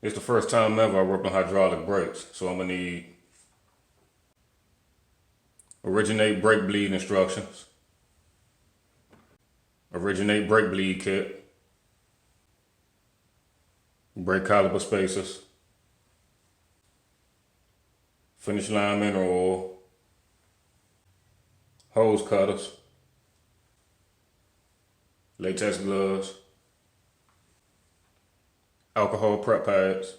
It's the first time ever I worked on hydraulic brakes, so I'm gonna need Origin8 brake bleed instructions, Origin8 brake bleed kit, brake caliper spacers, finish line mineral oil, hose cutters, latex gloves, alcohol prep pads,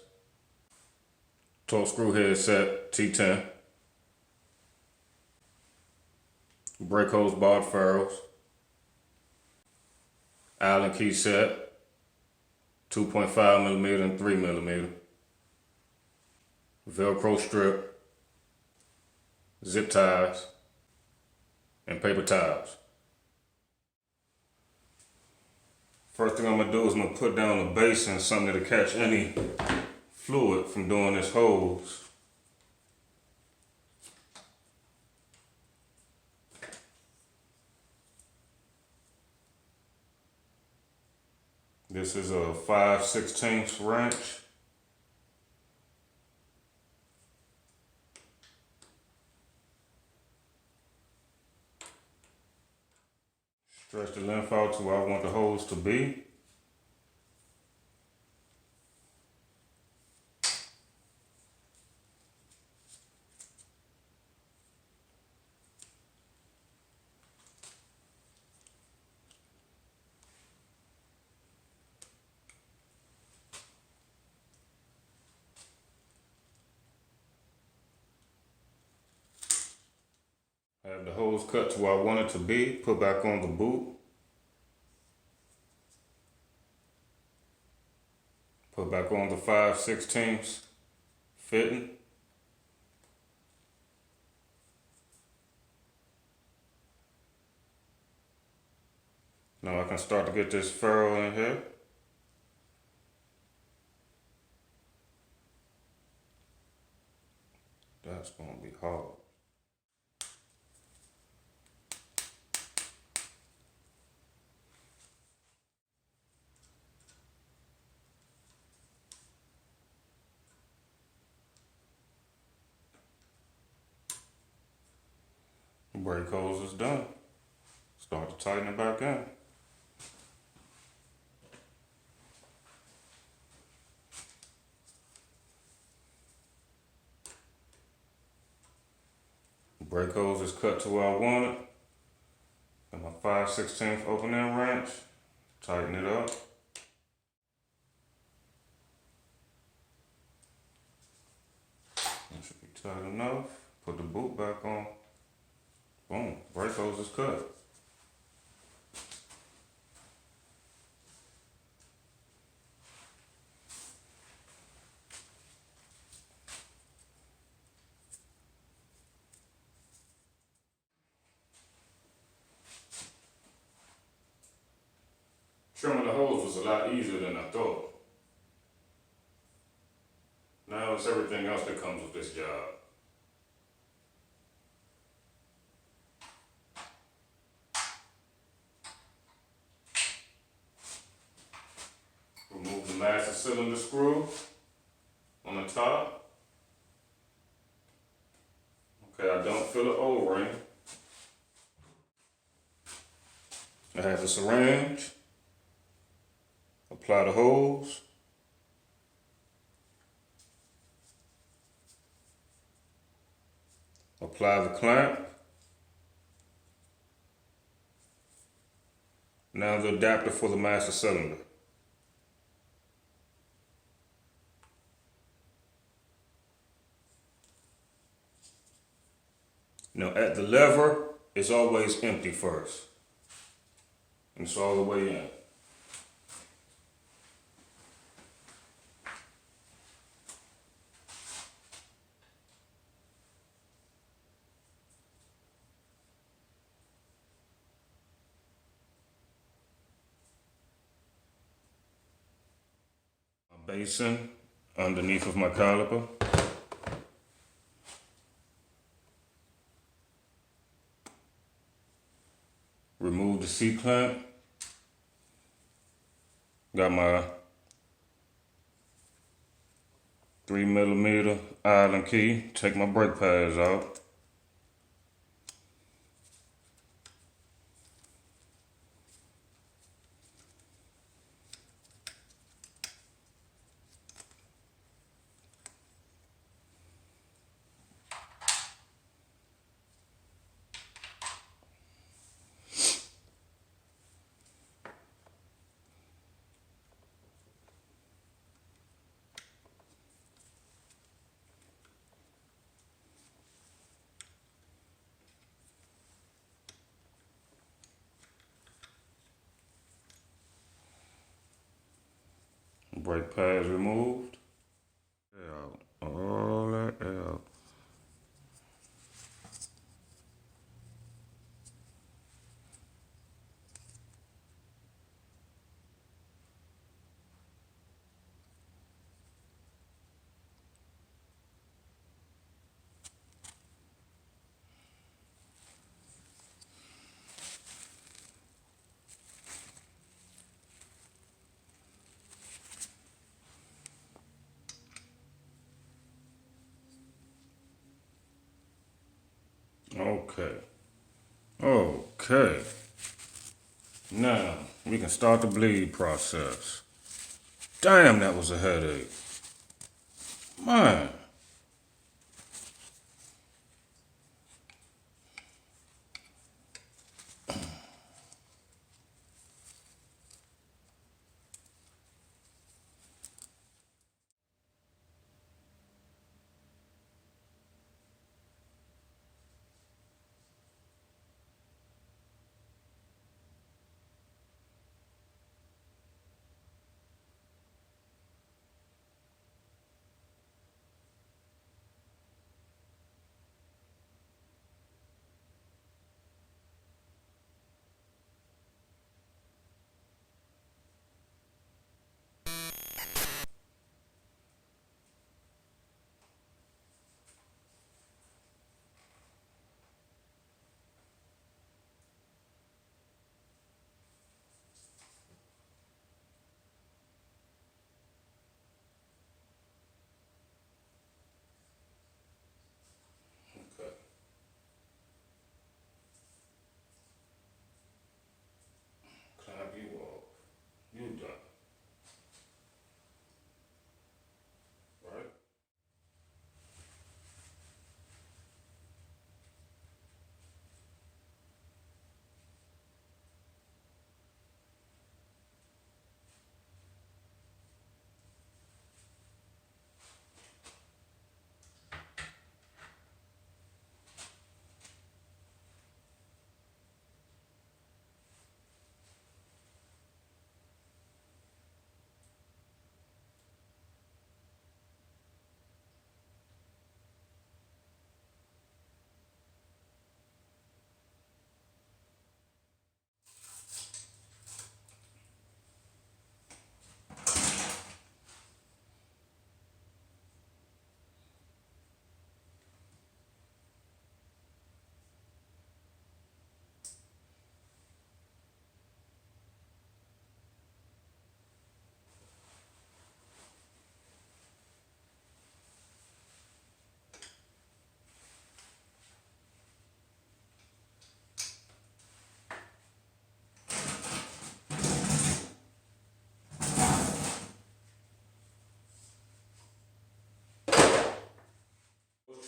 torque screw head set T10, brake hose barred ferrules, Allen key set, 2.5mm and 3mm, Velcro strip, zip ties, and paper towels. First thing I'm gonna do is I'm gonna put down the basin, something to catch any fluid from doing this hose. This is a 5/16 wrench. Stretch the length out to where I want the hose to be. I have the hose cut to where I want it to be, put back on the boot. Put back on the 5/16 fitting. Now I can start to get this ferrule in here. That's gonna be hard. Brake hose is done. Start to tighten it back in. Brake hose is cut to where I want it. Got my 5/16 opening wrench. Tighten it up. That should be tight enough. Put the boot back on. Boom, brake hose is cut. Trimming the hose was a lot easier than I thought. Now it's everything else that comes with this job. Remove the master cylinder screw on the top. Okay, I don't feel the O-ring. I have the syringe. Apply the hose. Apply the clamp. Now the adapter for the master cylinder. Now at the lever, it's always empty first. And it's all the way in. My basin underneath of my caliper. Remove the C-clamp. Got my 3mm Island key. Take my brake pads out. Brake pads removed. Out. All that out. Okay. Now, we can start the bleed process. Damn, that was a headache. Man. Clap you off. You done. Right?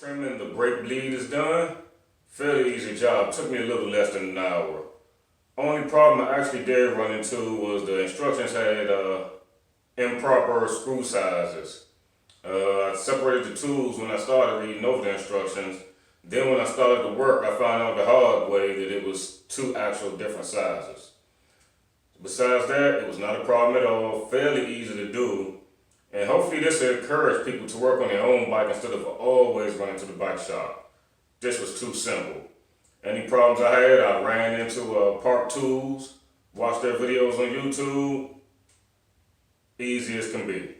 Trimming the brake bleed is done. Fairly easy job. Took me a little less than an hour. Only problem I actually did run into was the instructions had improper screw sizes. I separated the tools when I started reading over the instructions. Then when I started to work, I found out the hard way that it was two actual different sizes. Besides that, it was not a problem at all. Fairly easy to do. And hopefully this will encourage people to work on their own bike instead of always running to the bike shop. This was too simple. Any problems I had, I ran into Park Tools, watched their videos on YouTube. Easy as can be.